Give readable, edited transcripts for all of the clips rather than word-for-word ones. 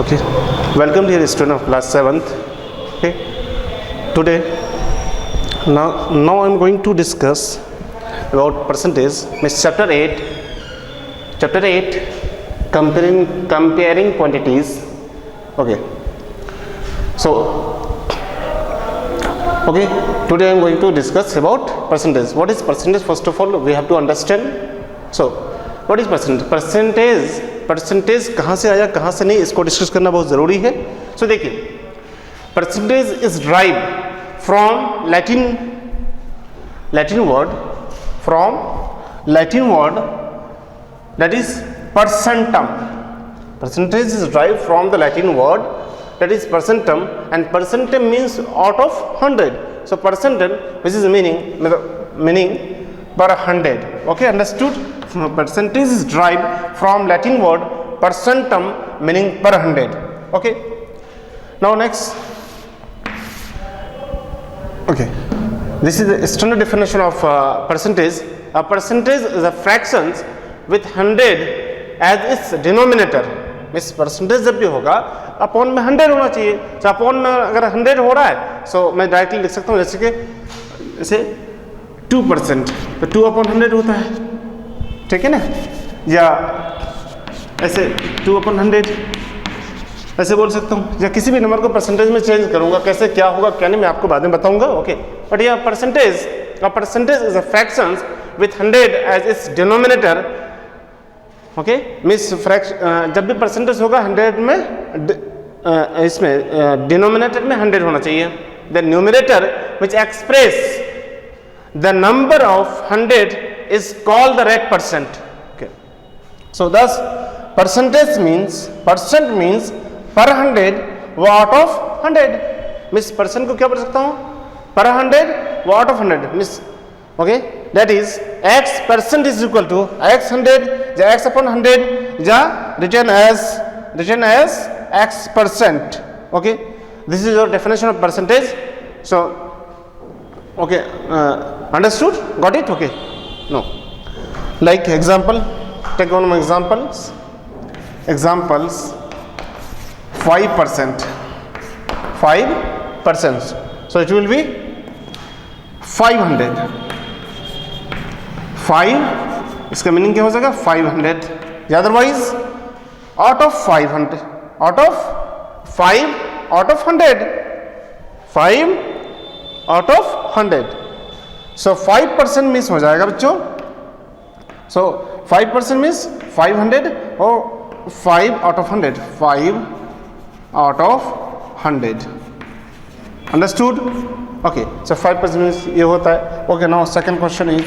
Okay, welcome dear student of class 7th. Okay, today now I'm going to discuss about percentage. Means chapter 8 comparing quantities. Okay, so today I'm going to discuss about percentage. What is percentage? First of all we have to understand. So what is percentage? Percentage कहाँ से आया कहाँ से नहीं, इसको discuss करना बहुत ज़रूरी है. सो देखिए, percentage is drive from Latin word that is percentum. Percentage is drive from the Latin word that is percentum, and percentum means out of 100. So percentum which is meaning per 100. Okay, understood? Percentage is derived from Latin word percentum meaning per 100. Okay, now next. Okay, this is the standard definition of percentage. A percentage is a fractions with 100 as its denominator. Means percentage जब भी होगा upon में 100 होना चाहिए. तो upon में अगर 100 हो रहा है सो मैं डायरेक्टली लिख सकता हूँ जैसे 2%, तो 2/100 होता है, ठीक है ना. या ऐसे 2/100 ऐसे बोल सकता हूँ, या किसी भी नंबर को परसेंटेज में चेंज करूँगा. कैसे क्या होगा क्या नहीं मैं आपको बाद में बताऊँगा. ओके, बट यह percentage is a fractions with 100 as its denominator. Okay, means जब भी परसेंटेज होगा 100 में इसमें डिनोमिनेटर में 100 होना चाहिए. The numerator which express the number of 100 is called the right percent. Okay, so thus percentage means per 100 out of 100. Miss percent को क्या बोल सकता हूँ, per 100 out of 100 miss. Okay, that is x percent is equal to x 100 या x upon 100 या written as x percent. Okay, this is your definition of percentage. So okay, understood, got it? Okay, no, like example, take one more examples 5%, so it will be 500. 5 इसका meaning क्या हो जाएगा 500. Otherwise out of 500 out of 5 out of 100 5 out of 100. So 5% miss हो जाएगा बच्चों. So 5% miss 500 और 5 out of 100 5 out of 100. Understood? Okay, so 5% means ये होता है. Okay, now second question is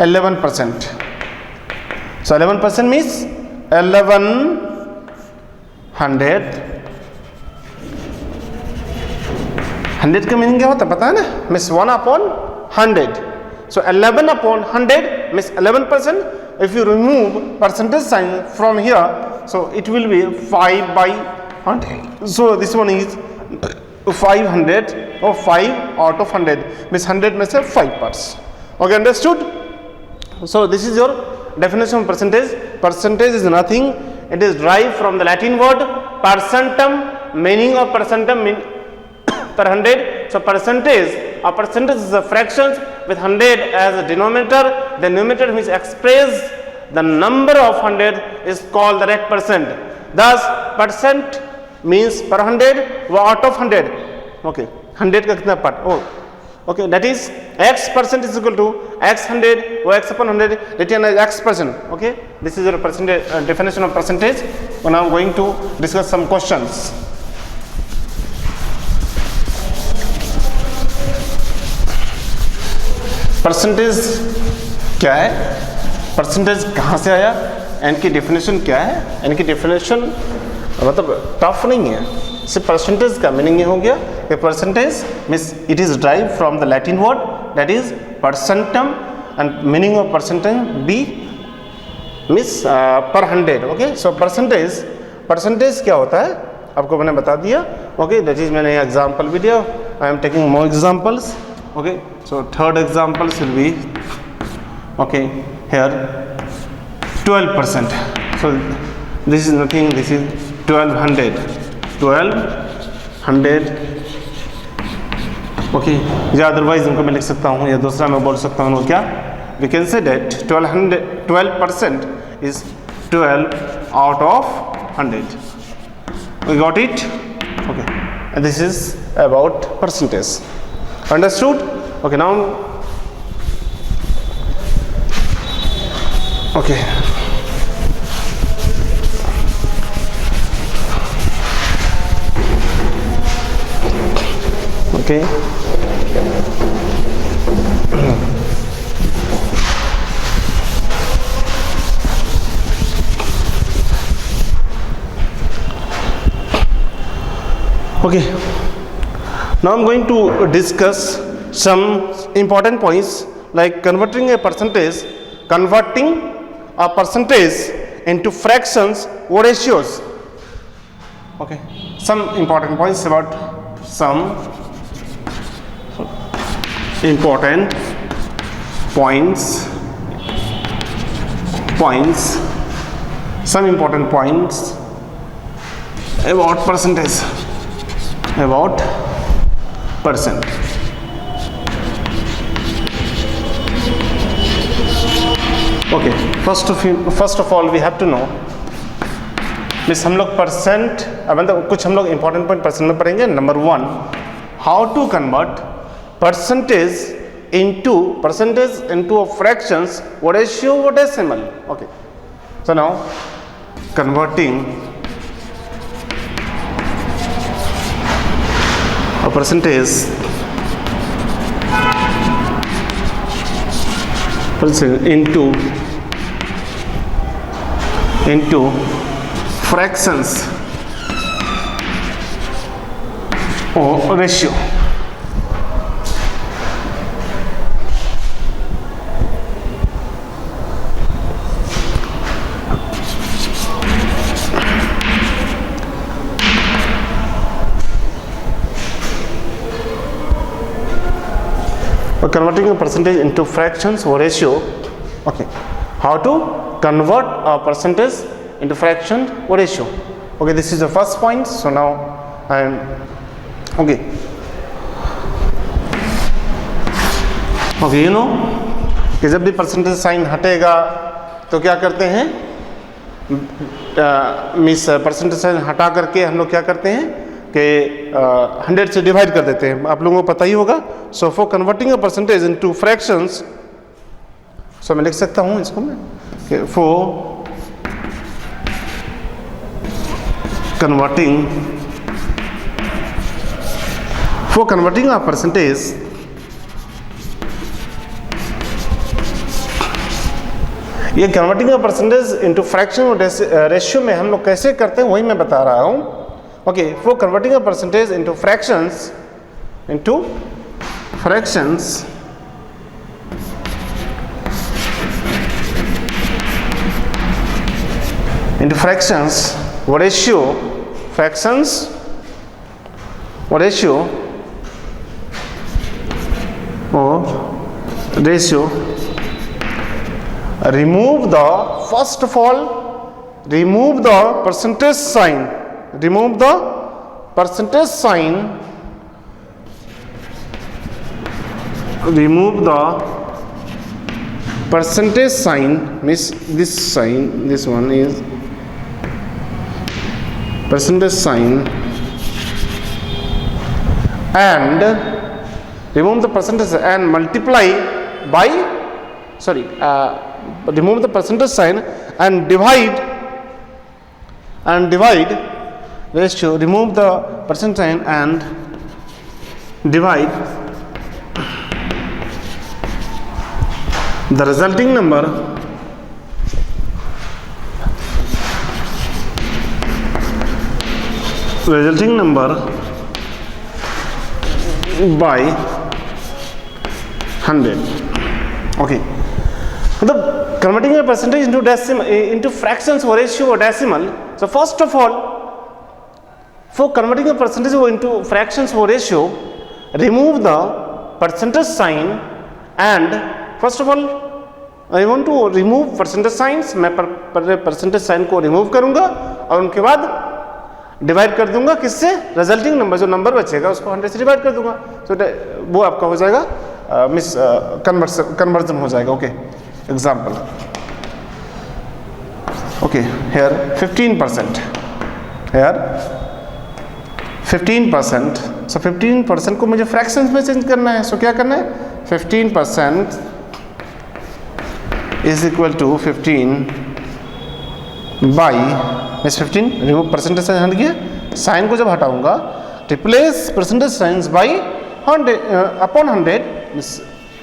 11%. So 11% means 1100. 100 का मीनिंग क्या होता है पता है ना, means 1/100. So 11/100 means 11%. If you remove percentage sign from here so it will be 5/100. So this one is 500 और 5 out of 100 मिस 100 में से 5 parts. Okay, understood? So this is your definition of percentage. Percentage is nothing, it is derived from the Latin word percentum. Meaning of percentum mean per 100. So percentage is a fractions with 100 as a denominator. The numerator which express the number of 100 is called the right percent. Thus percent means per 100 out of 100. Okay, 100 का कितना part? Okay, that is x percent is equal to x 100 or x upon 100 written as x percent. Okay, this is your percentage definition of percentage. Now I am going to discuss some questions. Percentage क्या है, percentage कहाँ से आया, इनकी definition क्या है. इनकी definition मतलब टफ नहीं है, सिर्फ परसेंटेज का मीनिंग ये हो गया कि percentage means it is drive from the Latin word that is percentum, and meaning of percentage be means per 100. Okay, so percentage क्या होता है आपको मैंने बता दिया. ओके, दैट इज मैंने एग्जाम्पल भी दिया. I am taking more examples. Okay, so third examples will be okay here 12%. So this is nothing, this is 1200 okay, या अदरवाइज इनको मैं लिख सकता हूँ, या दूसरा मैं बोल सकता हूँ क्या, we can say that 12% is 12 out of 100. We got it? Okay, and this is about percentage. Understood? Okay, now okay, okay. Okay, now I'm going to discuss some important points like converting a percentage into fractions or ratios. Okay, some important points about some important points about percentage. Okay, first of all we have to know, miss हम लोग percent, मतलब कुछ हम लोग important point percent में पढ़ेंगे. Number 1, how to convert percentage into fractions or ratio or decimal. Okay, so now converting a percentage into fractions or ratio. Converting a percentage into fractions or ratio. Okay, how to convert a percentage into fraction or ratio. Okay, this is the first point. So now I am okay, you know कि जब भी percentage sign हटेगा तो क्या करते हैं, miss percentage sign हटा करके हम लोग क्या करते हैं कि 100 से डिवाइड कर देते हैं. आप लोगों को पता ही होगा. So for converting a percentage into fractions, so मैं लिख सकता हूं इसको मैं कि फॉर कन्वर्टिंग अ परसेंटेज ये converting a percentage into fraction और रेशियो में हम लोग कैसे करते हैं वही मैं बता रहा हूं. Okay, for converting a percentage into fractions, what ratio, remove the, first of all, remove the percentage sign. Remove the percentage sign. Remove the percentage sign. Miss this sign. This one is percentage sign. And remove the percentage and multiply by. Sorry. Remove the percentage sign and divide. Ratio, remove the percent sign and divide the resulting number by 100. Okay, the converting a percentage into decimal, into fractions or ratio or decimal. So first of all, for converting a percentage into fractions or ratio, remove the percentage sign. And first of all, I want to remove percentage signs. मैं percentage sign को remove करूँगा और उनके बाद divide कर दूंगा किससे, resulting number, जो नंबर बचेगा उसको 100 से डिवाइड कर दूंगा, तो वो आपका हो जाएगा कन्वर्जन हो जाएगा। Okay, example, okay, here 15%, here 15%, so 15% को मुझे फ्रैक्शंस में चेंज करना है। सो क्या करना है, 15% इज इक्वल टू 15 बाई, मिस 15 रिमूव परसेंटेज साइन हट गया, साइन को जब हटाऊंगा replace percentage science by 100 upon 100, मिस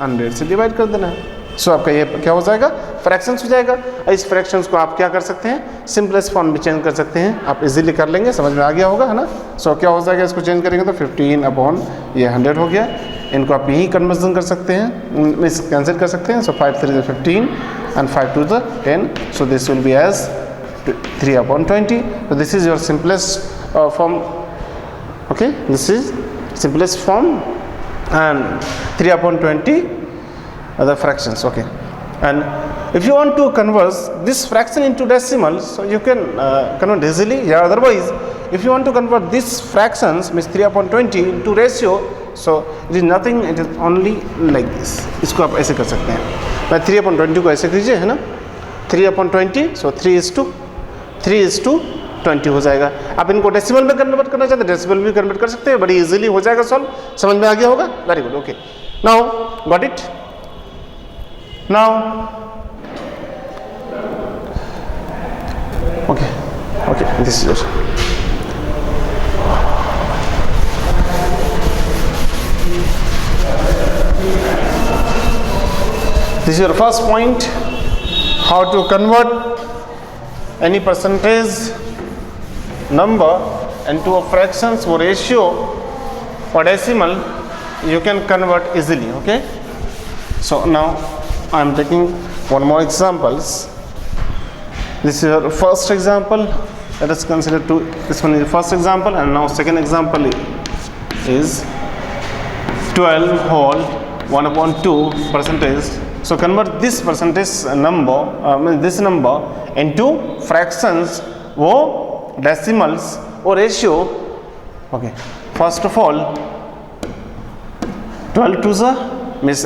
100 से डिवाइड कर देना है। सो आपका ये क्या हो जाएगा, फ्रैक्शंस हो जाएगा। इस फ्रैक्शंस को आप क्या कर सकते हैं, सिंपलेस्ट फॉर्म में चेंज कर सकते हैं, आप इजीली कर लेंगे, समझ में आ गया होगा, है ना। सो क्या हो जाएगा, इसको चेंज करेंगे तो 15 अपॉन ये 100 हो गया। इनको आप यही कन्वर्जन कर सकते हैं, मिस कैंसिल कर सकते हैं। So 5 3 15 and 5 2 10, so this will be as 3 upon 20. So this is your simplest form. Okay, this is simplest form, and 3 upon 20 are the fractions. Okay, and if you want to convert this fraction into decimal, so you can convert easily. Yeah, otherwise if you want to convert these fractions, means 3 upon 20 into ratio, so it is nothing, it is only like this. इसको आप ऐसे कर सकते हैं, मैं 3 upon 20 को ऐसे कीजिए, है ना, 3 upon 20, so 3:20 हो जाएगा। आप इनको डेसिमल में कन्वर्ट करना चाहते हैं, डेसिमल में कन्वर्ट कर सकते हैं, बड़ी इजीली हो जाएगा सॉल्व। समझ में आ गया होगा, very good. Okay, now got it, now okay, okay, this is your, this is your first point, how to convert any percentage number into a fractions or ratio or decimal. You can convert easily. Okay, so now I am taking one more examples. This is your first example. Let us consider this one is the first example, and now second example is 12 whole 1 upon 2 percentage. So convert this percentage number, this number into fractions or decimals or ratio. Okay, first of all 12 to the means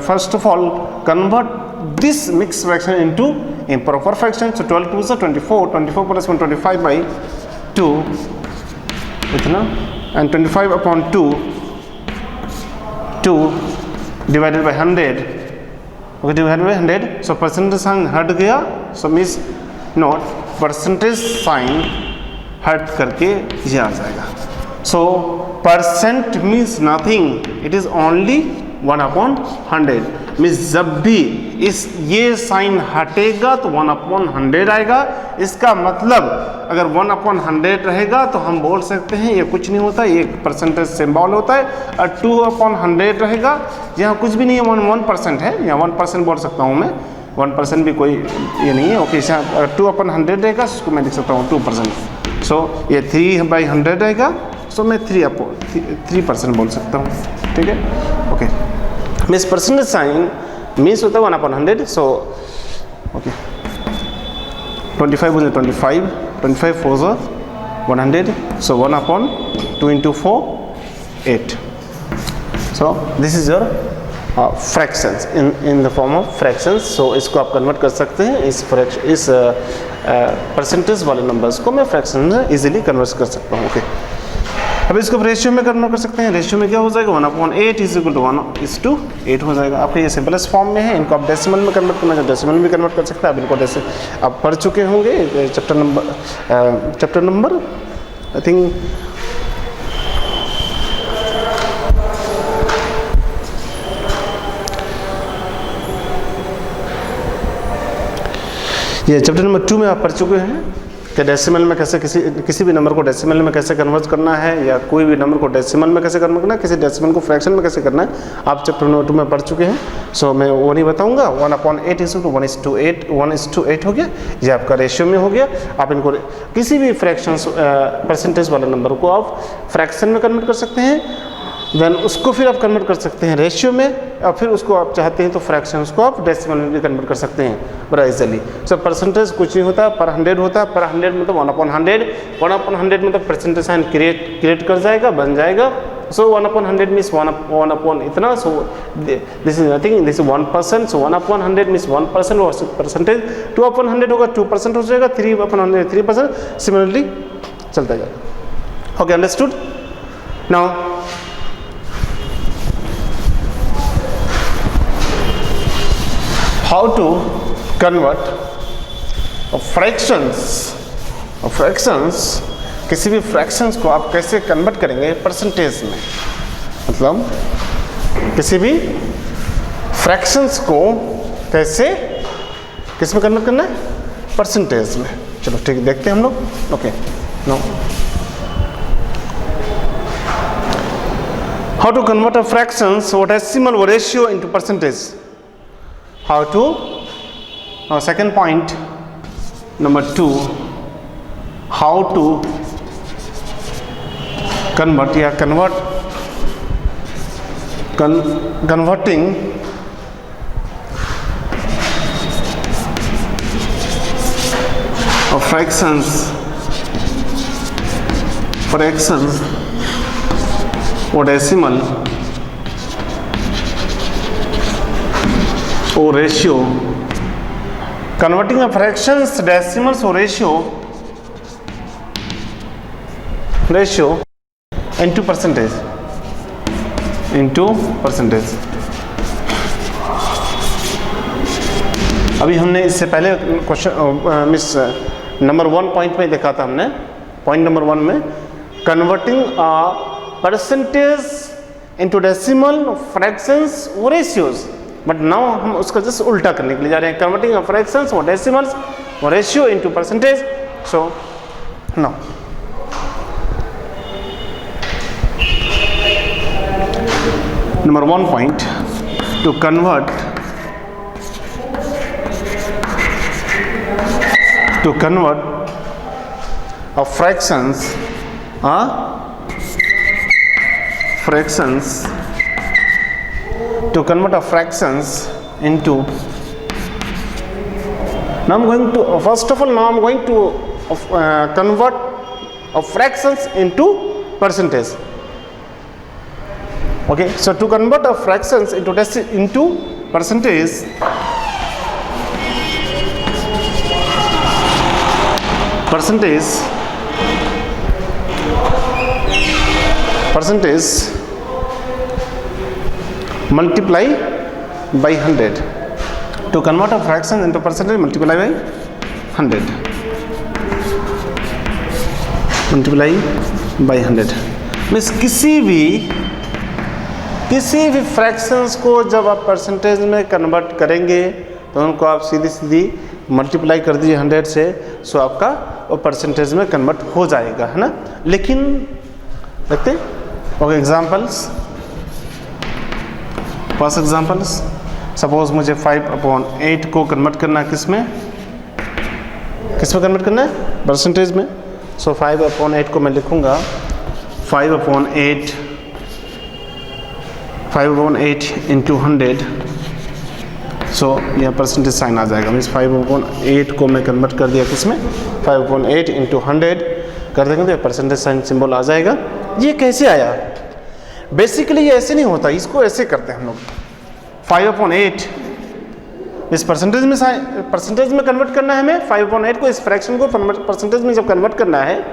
first of all convert this mixed fraction into improper fraction. So 12 to the 24, 24 plus 1 25 by 2, इतना, and 25 upon 2 divided by 100. Okay, divided by 100. So percentage sign हट गया, so means note percentage sign हट करके ये आ जाएगा. So percent means nothing, it is only 1/100. Means जब भी इस ये साइन हटेगा तो 1/100 आएगा. इसका मतलब अगर 1/100 रहेगा तो हम बोल सकते हैं ये कुछ नहीं होता, ये परसेंटेज सिंबल होता है. और 2/100 रहेगा, यहाँ कुछ भी नहीं है, 1% है, यहाँ 1% बोल सकता हूँ मैं. 1% भी कोई ये नहीं है. ओके, यहाँ 2/100 रहेगा, इसको मैं लिख सकता हूँ 2%. सो ये 3/100 रहेगा, सो मैं 3% बोल सकता हूँ. ठीक है. Okay, means percentage sign means होता है 1/100. सो ओके, 25 बोले 25 4 100. So 1/2 into 4 8. So this is your fractions in the form of fractions. So इसको आप कन्वर्ट कर सकते हैं. इस परसेंटेज वाले नंबर्स को मैं फ्रैक्शन में इजीली कन्वर्ट कर सकता हूँ. ओके, अब इसको रेशियो में कन्वर्ट कर सकते हैं. रेशियो में क्या हो जाएगा, 1/8 इज इक्वल टू 1:8 हो जाएगा. आपके ये सिंपलेस्ट फॉर्म में है. इनको आप डेसिमल में कन्वर्ट करना चाहते हैं, डेसिमल में कन्वर्ट कर सकते हैं. आप इनको आप पढ़ चुके होंगे चैप्टर नंबर आई थिंक ये चैप्टर नंबर 2 में आप पढ़ चुके हैं कि डेसिमल में कैसे किसी भी नंबर को डेसिमल में कैसे कन्वर्ट करना है, या कोई भी नंबर को डेसिमल में कैसे कन्वर्ट करना है, किसी डेसिमल को फ्रैक्शन में कैसे करना है, आप चैप्टर नंबर 2 में पढ़ चुके हैं. सो मैं वो नहीं बताऊंगा. 1/8 इज टू 1:8 हो गया. ये आपका रेशियो में हो गया. आप इनको किसी भी फ्रैक्शन परसेंटेज वाले नंबर को आप फ्रैक्शन में कन्वर्ट कर सकते हैं. देन उसको फिर आप कन्वर्ट कर सकते हैं रेशियो में, और फिर उसको आप चाहते हैं तो फ्रैक्शन उसको आप डेसिमल में भी कन्वर्ट कर सकते हैं बड़ा इजीली। सो परसेंटेज कुछ नहीं होता, पर 100 होता है। पर 100 मतलब 1/100, 1/100 मतलब परसेंटेज साइन क्रिएट कर जाएगा, बन जाएगा। सो 1/100 मीन्स 1 अपॉन इतना। So this is nothing, this is 1%। So 1/100 means 1% और परसेंटेज 2/100 होगा, 2% हो जाएगा, 3/100 3%, सिमिलरली चलता जाएगा। Okay, understood. Now how to convert fractions, किसी भी fractions को आप कैसे कन्वर्ट करेंगे परसेंटेज में। मतलब किसी भी fractions को कैसे किस में कन्वर्ट करना है, परसेंटेज में। चलो ठीक है, देखते हैं हम लोग। Okay, now how to convert a fractions or decimal or ratio into percentage. How to, second point, number 2, how to convert या converting of fractions or decimal or ratio, converting a fractions, decimals or ratio into percentage, अभी हमने इससे पहले question miss number 1 point में देखा था हमने, point number 1 में converting a percentage into decimal, fractions और रेशियोज। बट नाउ हम उसका जस्ट उल्टा करने के लिए जा रहे हैं, कन्वर्टिंग अ फ्रैक्शंस और डेसिमल्स और ratio into percentage. So now number 1 point, to convert of fractions to convert of fractions into, now I'm going to first of all convert of fractions into percentage. Okay, so to convert of fractions into percentage, multiply by 100. To convert a fraction into percentage, multiply by 100. Multiply by 100 means किसी भी fractions को जब आप percentage में convert करेंगे तो उनको आप सीधी मल्टीप्लाई कर दीजिए 100 से, सो आपका वो परसेंटेज में कन्वर्ट हो जाएगा, है ना। लेकिन देखते हैं okay examples. First examples, suppose मुझे 5/8 को कन्वर्ट करना है किस में कन्वर्ट करना है, परसेंटेज में। सो 5/8 को मैं लिखूंगा 5/8 इंटू 100। सो यह परसेंटेज साइन आ जाएगा, मीन्स 5/8 को मैं कन्वर्ट कर दिया किस में, 5/8 इंटू 100 कर देंगे तो परसेंटेज साइन सिंबल आ जाएगा। ये कैसे आया, बेसिकली ये ऐसे नहीं होता, इसको ऐसे करते हैं हम लोग। 5/8 इस परसेंटेज में कन्वर्ट करना है हमें, 5/8 को इस फ्रैक्शन को परसेंटेज में जब कन्वर्ट करना है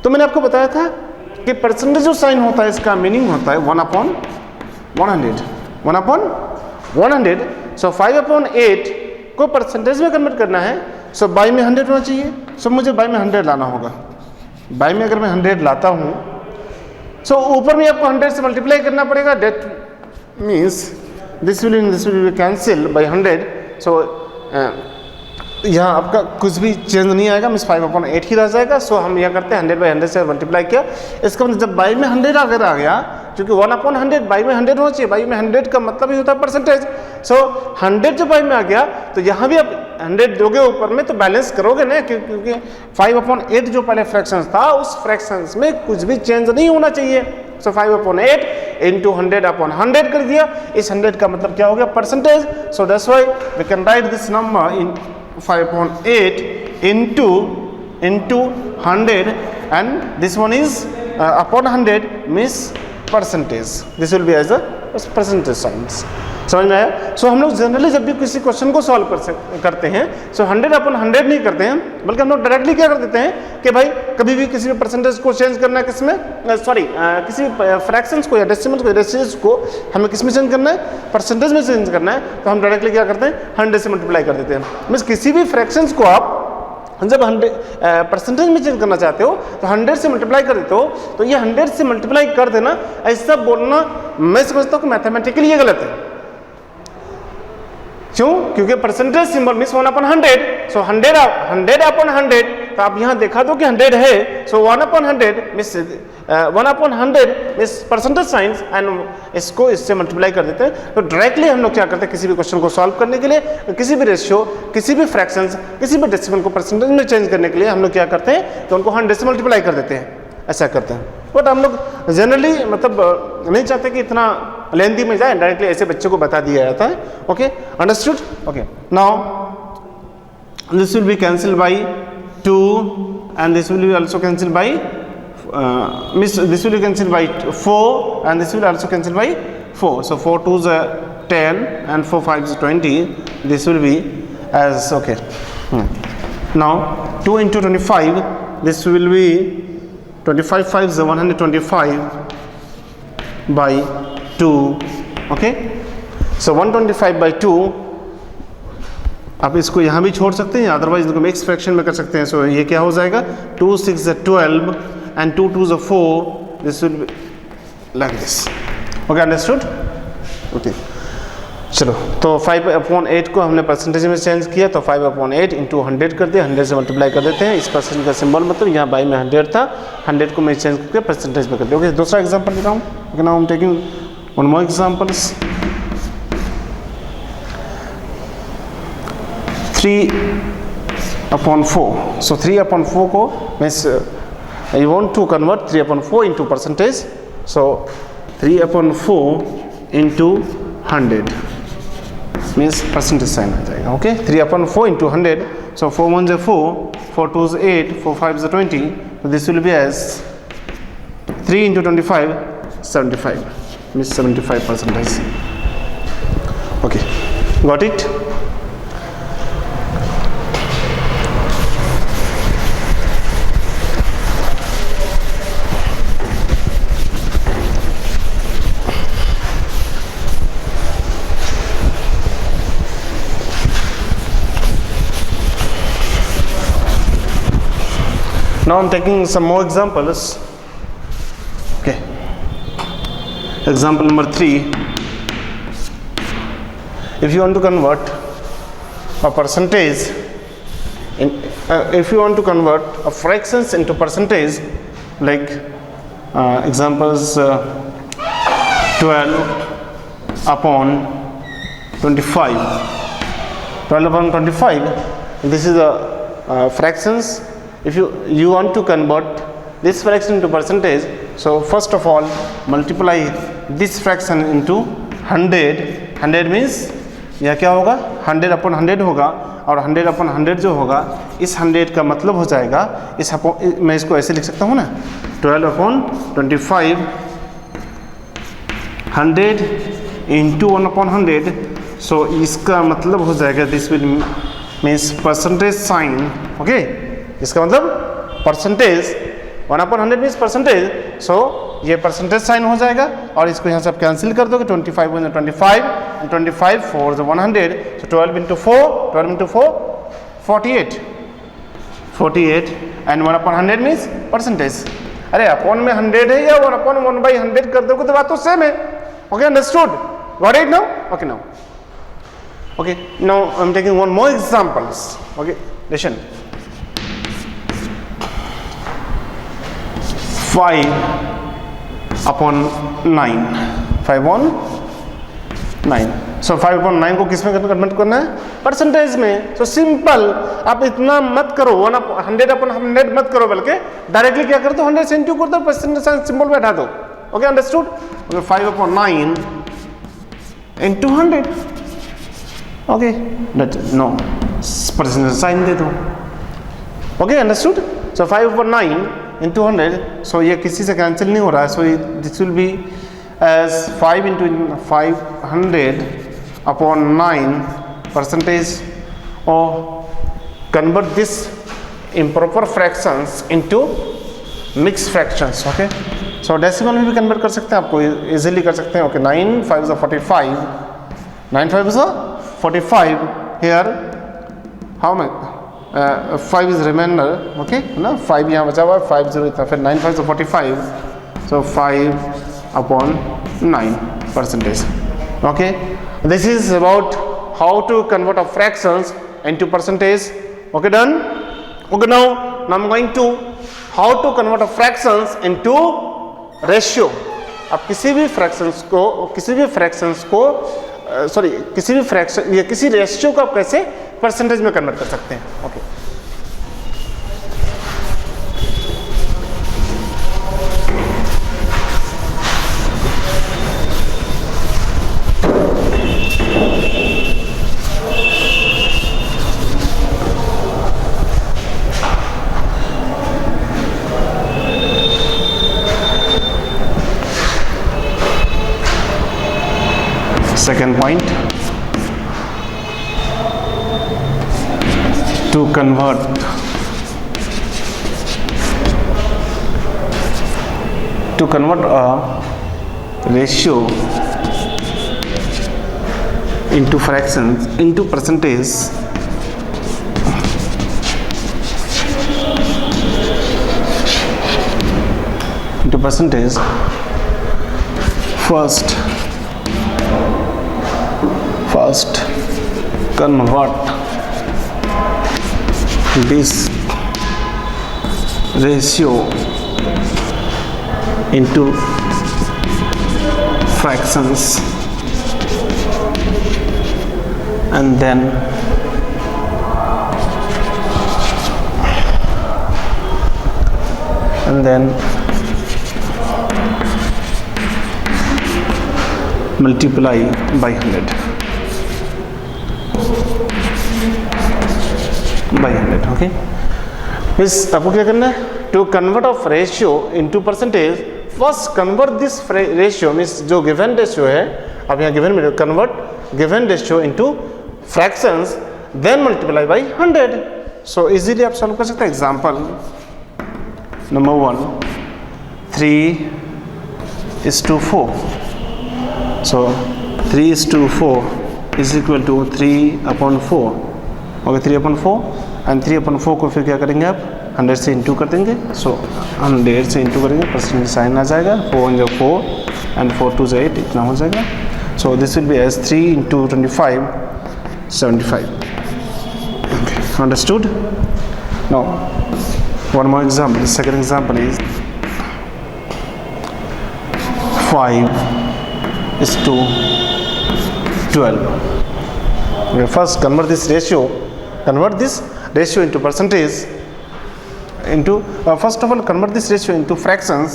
तो मैंने आपको बताया था कि परसेंटेज जो साइन होता है इसका मीनिंग होता है 1/100। सो 5/8 को परसेंटेज में कन्वर्ट करना है, सो बाई में 100 होना चाहिए। सो मुझे बाई में 100 लाना होगा। बाई में अगर मैं 100 लाता हूँ, सो ऊपर में आपको 100 से मल्टीप्लाई करना पड़ेगा। That means this will B cancel by 100। सो यहाँ आपका कुछ भी चेंज नहीं आएगा, मीन्स 5/8 ही रह जाएगा। सो हम यह करते हैं 100/100 से मल्टीप्लाई किया। इसका मतलब जब बाई में 100 अगर आ गया, क्योंकि 1/100 बाई में 100 होना चाहिए, बाई में 100 का मतलब ही होता है परसेंटेज। सो 100 जब बाई में आ गया तो यहाँ भी आप 100 दोगे ऊपर में तो बैलेंस करोगे ना, क्योंकि 5/8 जो पहले फ्रैक्शंस था उस फ्रैक्शंस में कुछ भी चेंज नहीं होना चाहिए। सो 5/8 into 100 upon 100 कर दिया. इस 100 का मतलब क्या हो गया? Percentage. So that's why we can write this number in 5/8 into 100 and this one is upon 100 means percentage. This will be as a percentage signs. समझ में आया? सो हम लोग जनरली जब भी किसी क्वेश्चन को सॉल्व करते हैं सो 100 upon 100 नहीं करते हैं, बल्कि हम लोग डायरेक्टली क्या कर देते हैं कि भाई कभी भी किसी भी परसेंटेज को चेंज करना है, किसमें किसी भी फ्रैक्शंस को या डेसिमल्स को, रेशियोज को हमें किस में चेंज करना है? परसेंटेज में चेंज करना है. तो हम डायरेक्टली क्या करते हैं? 100 से मल्टीप्लाई कर देते हैं. मीन्स किसी भी फ्रैक्शंस को आप जब 100 परसेंटेज में चेंज करना चाहते हो तो 100 से मल्टीप्लाई कर देते हो. तो ये 100 से मल्टीप्लाई कर देना, ऐसा बोलना मैं समझता हूँ कि मैथमेटिकली ये गलत है. क्यों? क्योंकि परसेंटेज सिंबल मीन्स 1/100. सो 100 upon 100. तो आप यहाँ देखा दो कि 100 है. सो 1/100 means 1/100 means percentage science and इसको इससे मल्टीप्लाई कर देते हैं. तो डायरेक्टली हम लोग क्या करते हैं? किसी भी क्वेश्चन को सॉल्व करने के लिए, किसी भी रेशियो, किसी भी फ्रैक्शंस, किसी भी डेसिमल को परसेंटेज में चेंज करने के लिए हम लोग क्या करते हैं? तो उनको 100 से मल्टीप्लाई कर देते हैं. ऐसा करते हैं. बट हम लोग जनरली मतलब नहीं चाहते कि इतना लेंथी में जाए, डायरेक्टली ऐसे बच्चे को बता दिया जाता है. Okay, understood? Okay, now this will B cancel bye 2 and this will be also cancel bye this will be cancelled by 4 and this will also cancel by 4. So 4 2s are 10 and 4 5s 20. This will be as okay. Now 2 into 25. This will be 25 5s are 125 by 2. Okay. So 125 by 2. आप इसको यहाँ भी छोड़ सकते हैं, otherwise इसको mix fraction में कर सकते हैं. सो ये क्या हो जाएगा? 2 6 are 12 and 2 2s are 4. This will be like this. Okay, understood? Okay. चलो, तो 5/8 को हमने परसेंटेज में चेंज किया, तो 5/8 into 100 कर दिया. 100 से मल्टीप्लाई कर देते हैं. इस परसेंट का सिंबल मतलब यहाँ बाई में 100 था, 100 को मैं चेंज करके परसेंटेज में कर दिया. ओके, दूसरा एग्जांपल देता हूँ. Okay, now I am taking one more examples. 3/4. So 3/4 को means you want to convert 3/4 into percentage. So 3/4 into 100 means percentage sign आ जाएगा. Okay, 3/4 into 100. So 4 1s are 4, 4 2s 8, 4 5s are 20. So this will be as 3 into 25, 75 means 75%. Okay, got it? Now I'm taking some more examples. Okay. Example number 3. If you want to convert a percentage, if you want to convert a fractions into percentage, like examples 12/25. 12/25. This is a fractions. If you want to convert this fraction into percentage, so first of all multiply this fraction into 100. 100 means यह क्या होगा? 100/100 होगा. और 100/100 जो होगा, इस 100 का मतलब हो जाएगा इस मैं इसको ऐसे लिख सकता हूँ ना, 12/25 100 into 1/100. सो इसका मतलब हो जाएगा this will means percentage sign. Okay, इसका मतलब परसेंटेज 1/100 मीन्स परसेंटेज. सो ये परसेंटेज साइन हो जाएगा और इसको यहाँ से आप कैंसिल कर दोगे. 25 1 25 and 25 4 is 100. So 12 into 4 48 and 1/100 means percentage. अरे अपॉन में 100 है या 1/100 कर दोगे तो बात तो सेम है. Okay, understood? Got it now? Okay, now okay, now I'm taking one more examples. Okay, listen. 5/9. 5/9. So 5/9 को किस में कन्वर्ट करना है? परसेंटेज में. So simple. आप इतना मत करो, 100/100 मत करो, बल्कि डायरेक्टली क्या कर दो, 100 से इंटू कर दो, परसेंटेज सिंबल बैठा दो. Okay understood. 5/9 into 100. Okay no percentage sign दे दो. Okay understood. So 5/9 into 100. So ये किसी से कैंसिल नहीं हो रहा है. So this will be as 5 into 500/9 percentage, or convert this improper fractions into mixed fractions. Okay, so decimal में भी convert कर सकते हैं, आपको easily कर सकते हैं. Okay, 9 5 is 45. 9 5 is 45. Here how much? 5 is remainder. Okay ना, 5 यहाँ बचा हुआ है, 5 0 इतना, फिर 9 5 is 45. So 5/9 percentage. Okay, this is about how to convert a fractions into percentage. Okay, done. Okay, now I'm going to how to convert a fractions into ratio. आप किसी भी फ्रैक्शन या किसी रेशियो को आप कैसे परसेंटेज में convert कर सकते हैं. Okay second point, to convert a ratio into fractions into percentage, first convert this ratio into fractions, and then multiply by 100. Okay, इस आपको क्या करना है? To convert of ratio into percentage, first convert this ratio means जो given ratio है, अब यहाँ given में convert given ratio into fractions, then multiply by 100. So easily आप सॉल्व कर सकते हैं. Example number 1, 3:4. So 3:4 is equal to 3/4. Okay, 3/4 and 3/4 को फिर क्या करेंगे आप 100 से इंटू कर देंगे. सो 100 से इंटू करेंगे, परसेंटेज साइन आ जाएगा. 4 × 4 एंड 4 × 2 = 8, इतना हो जाएगा. So this will be as 3 × 25 75. Okay, understood. Now one more example. The second example is 5:12. We first convert this ratio into percentage into first of all convert this ratio into fractions.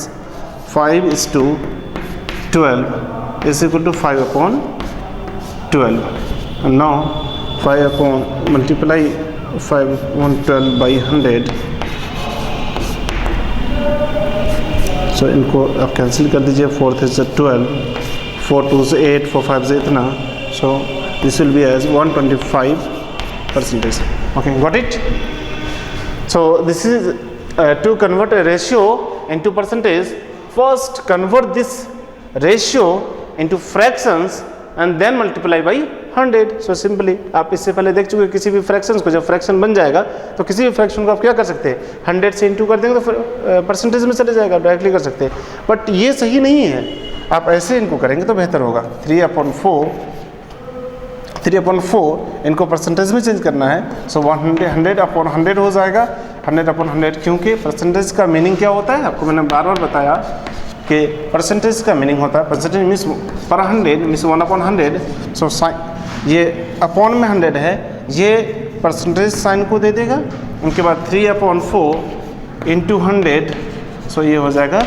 5:12 is equal to 5/12, and now 5 multiply 5/12 by 100. सो इनको आप cancel कर दीजिए. 4 × 3 = 12, 4 × 2 = 8, 4 × 5 = इतना. So this will be as 125%. Okay, got it. So this is to convert a ratio into percentage. First convert this ratio into fractions and then multiply by 100. So simply आप इससे पहले देख चुके, किसी भी फ्रैक्शंस को जब फ्रैक्शन बन जाएगा तो किसी भी फ्रैक्शन को आप क्या कर सकते हैं, 100 से इंटू कर देंगे तो परसेंटेज में चले जाएगा, डायरेक्टली कर सकते हैं. बट ये सही नहीं है, आप ऐसे इनको करेंगे तो बेहतर होगा. 3/4 इनको परसेंटेज में चेंज करना है. सो 100/100 हो जाएगा. 100/100 क्योंकि परसेंटेज का मीनिंग क्या होता है, आपको मैंने बार बार बताया कि परसेंटेज का मीनिंग होता है, परसेंटेज मीन्स पर 100 मीन्स 1/100. सो ये अपॉन में 100 है, ये परसेंटेज साइन को दे देगा. उनके बाद 3/4 × 100. सो ये हो जाएगा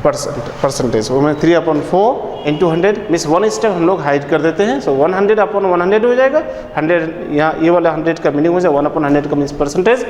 परसेंटेज, वो मैं 3/4 इंटू 100 मीन्स 1 स्टेप हम लोग हाइड कर देते हैं। सो 100/100 हो जाएगा। 100 यहाँ ये वाला 100 का मीनिंग हो जाए 1/100 का मीन्स परसेंटेज।